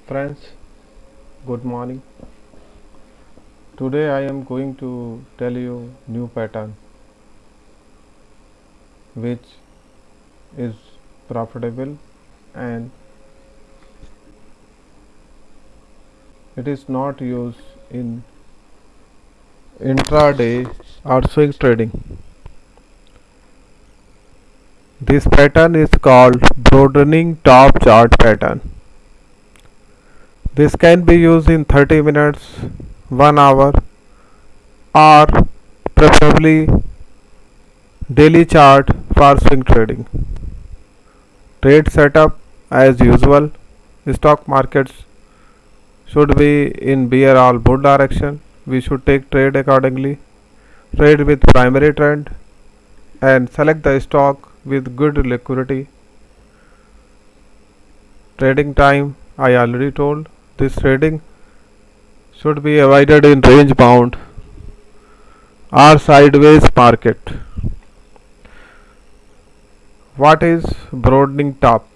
Friends, good morning. Today I am going to tell you new pattern which is profitable and it is not used in intraday or swing trading. This pattern is called broadening top chart pattern. This can be used in 30 minutes, 1 hour or preferably daily chart for swing trading. Trade setup as usual. Stock markets should be in bear or bull direction. We should take trade accordingly. Trade with primary trend and select the stock with good liquidity. Trading time I already told. This trading should be avoided in range bound or sideways market. What is broadening top?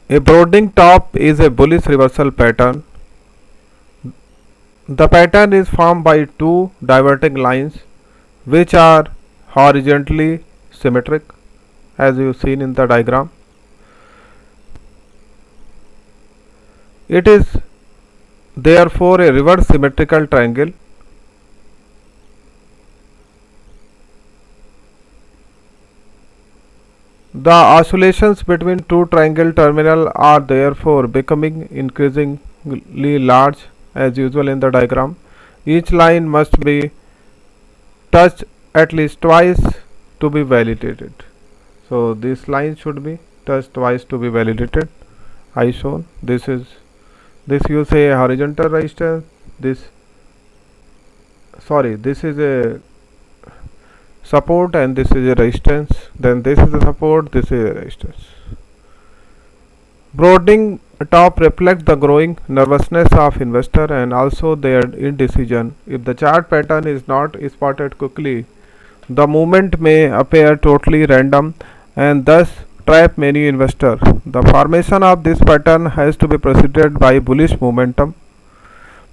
A broadening top is a bullish reversal pattern. The pattern is formed by two diverging lines which are horizontally symmetric as you seen in the diagram. It is therefore a reverse symmetrical triangle. The oscillations between two triangle terminal are therefore becoming increasingly large as usual in the diagram. Each line must be touched at least twice to be validated. So this line should be touched twice to be validated. I shown this you say a horizontal resistance. This is a support and this is a resistance, then this is a support, this is a resistance. Broadening top reflects the growing nervousness of investor and also their indecision. If the chart pattern is not spotted quickly, the movement may appear totally random and thus trap many investors. The formation of this pattern has to be preceded by bullish momentum.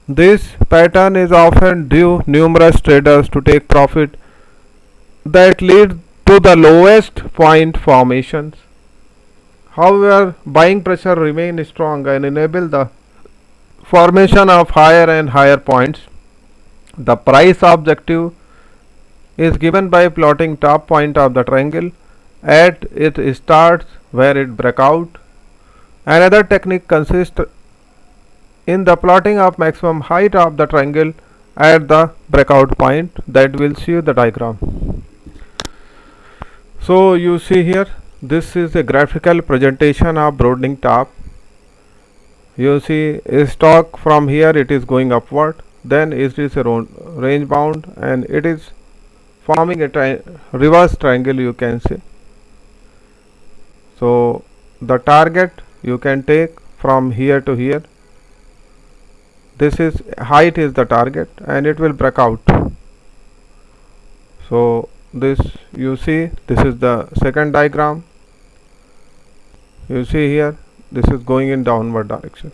This pattern is often due numerous traders to take profit that lead to the lowest point formations. However, buying pressure remains strong and enable the formation of higher and higher points. The price objective is given by plotting top point of the triangle at it starts where it break out. Another technique consists in the plotting of maximum height of the triangle at the breakout point that will see the diagram. So you see here, this is a graphical presentation of broadening top. You see a stock from here, it is going upward, then it is a range bound and it is forming a reverse triangle, you can say. So the target you can take from here to here. This is height is the target and it will break out. So this you see, this is the second diagram. You see here, this is going in downward direction.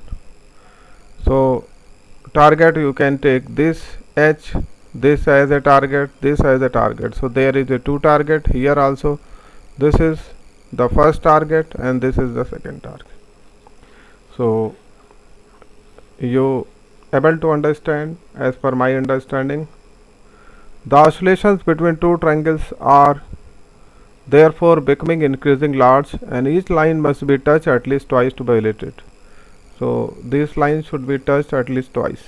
So target you can take this H, this as a target, this as a target. So there is a two target here also. This is the first target and this is the second target. So you able to understand as per my understanding. The oscillations between two triangles are therefore becoming increasing large and each line must be touched at least twice to be validated. So this line should be touched at least twice.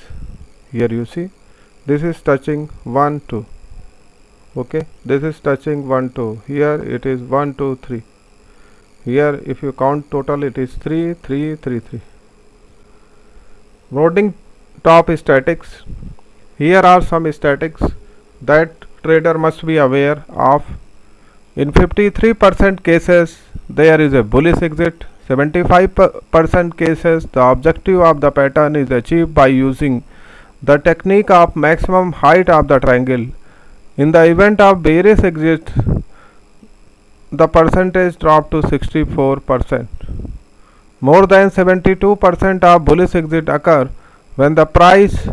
Here you see, this is touching 1, 2. Okay, this is touching 1, 2. Here it is 1, 2, 3. Here if you count total it is 3, 3, 3, 3. Broadening top statics. Here are some statics that trader must be aware of. In 53% cases there is a bullish exit. 75% cases the objective of the pattern is achieved by using the technique of maximum height of the triangle. In the event of bearish exit, the percentage dropped to 64%. More than 72% of bullish exit occur when the price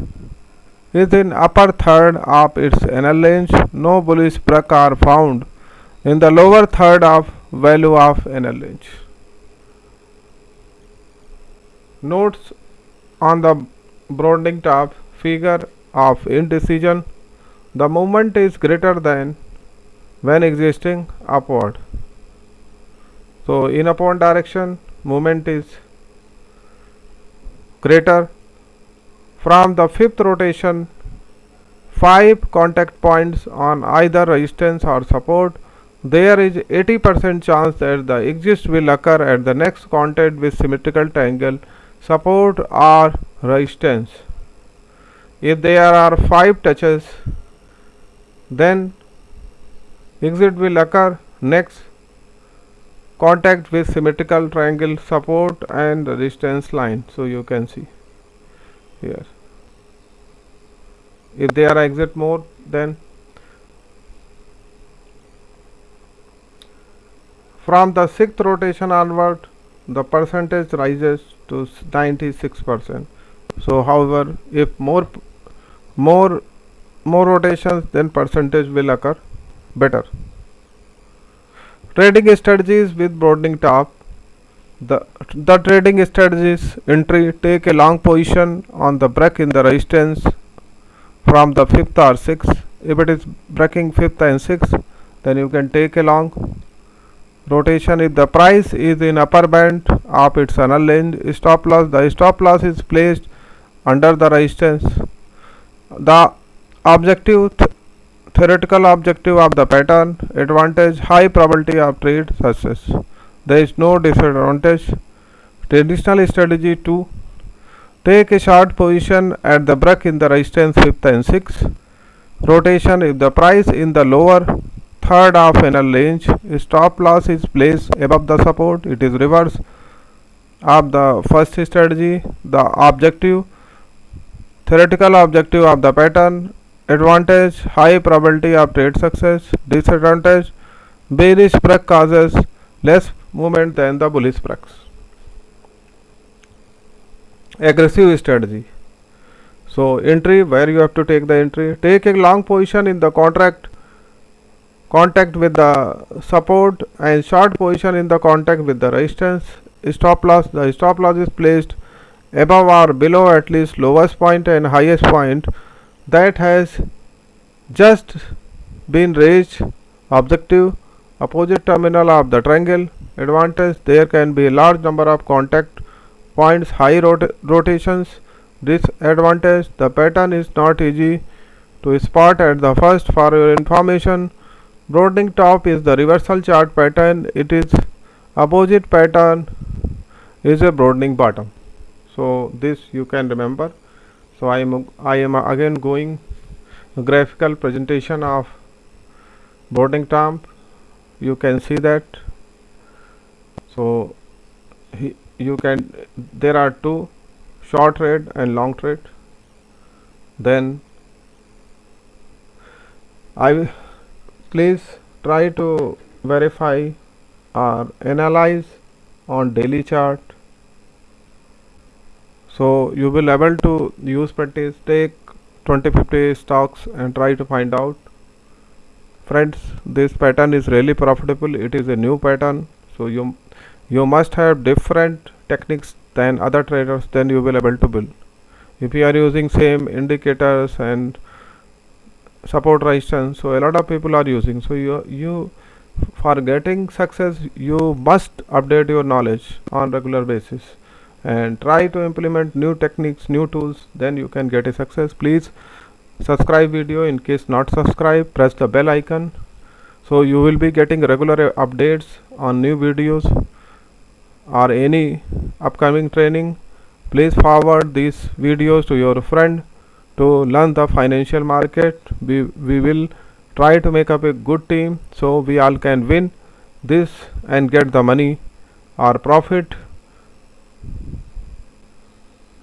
is in upper third of its NL range. No bullish break are found in the lower third of value of NL range. Notes on the broadening top figure of indecision. The movement is greater than when existing upward. So in upward direction, movement is greater. From the fifth rotation, 5 contact points on either resistance or support. There is 80% chance that the exit will occur at the next contact with symmetrical triangle, support or resistance. If there are 5 touches, then exit will occur next contact with symmetrical triangle, support and resistance line. So you can see here, if there are exit more, then from the sixth rotation onward the percentage rises to 96%. So however, if more rotations, then percentage will occur better. Trading strategies with broadening top. The trading strategies: entry, take a long position on the break in the resistance from the fifth or sixth. If it is breaking fifth and sixth, then you can take a long. Rotation: if the price is in upper band of its NL range. Stop loss: the stop loss is placed under the resistance. The objective, theoretical objective of the pattern: advantage, high probability of trade success. There is no disadvantage. Traditional strategy 2: take a short position at the break in the resistance 5th and 6th. Rotation: if the price in the lower third of NL range, stop loss is placed above the support. It is reverse of the first strategy. The objective, theoretical objective of the pattern: advantage, high probability of trade success. Disadvantage, bearish break causes less movement than the bullish breaks. Aggressive strategy. So entry, where you have to take the entry: take a long position in the contact with the support and short position in the contact with the resistance. Stop loss: the stop loss is placed above or below at least lowest point and highest point that has just been reached. Objective, opposite terminal of the triangle. Advantage, there can be a large number of contact points, high rotations. Disadvantage, the pattern is not easy to spot at the first. For your information, broadening top is the reversal chart pattern. It is opposite pattern is a broadening bottom. So this you can remember. So I am again going graphical presentation of broadening top. You can see that. So you can, there are two, short trade and long trade. Then please try to verify or analyze on daily chart. So you will able to use practice, take 20-50 stocks and try to find out. Friends, this pattern is really profitable. It is a new pattern, so you must have different techniques than other traders, then you will able to build. If you are using same indicators and support resistance, so a lot of people are using, so you for getting success you must update your knowledge on regular basis and try to implement new techniques, new tools, then you can get a success. Please subscribe video. In case not subscribe, press the bell icon, so you will be getting regular updates on new videos or any upcoming training. Please forward these videos to your friend to learn the financial market. We will try to make up a good team so we all can win this and get the money or profit.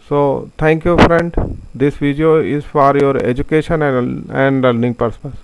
So thank you friend. This video is for your education and learning purpose.